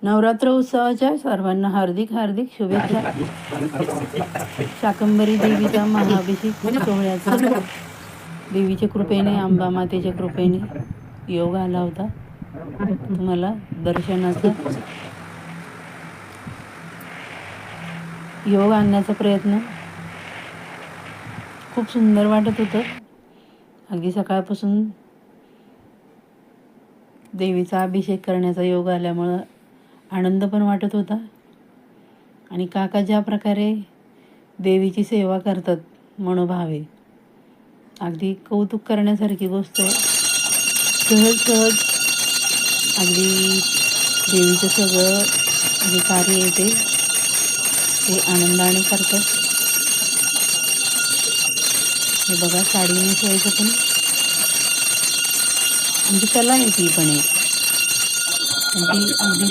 नवरात्र उत्सवाच्या सर्वांना हार्दिक हार्दिक शुभेच्छा. शाकंभरी देवीचा महाअभिषेक सोहळ्याचा देवीच्या कृपेने, अंबा मातेच्या कृपेने योग आला होता. तुम्हाला दर्शनाचा योग आणण्याचा प्रयत्न खूप सुंदर वाटत होतं. अगदी सकाळपासून देवीचा अभिषेक करण्याचा योग आल्यामुळं आनंद पण वाटत होता. आणि काका ज्या प्रकारे देवीची सेवा करतात मनोभावे, अगदी कौतुक करण्यासारखी गोष्ट आहे. सहज सहज अगदी देवीचं सगळं जे कार्य आहे ते आनंदाने करतात. हे बघा, साडी नेसवायचं पण म्हणजे कला आहे ती पण एक. अगदी ते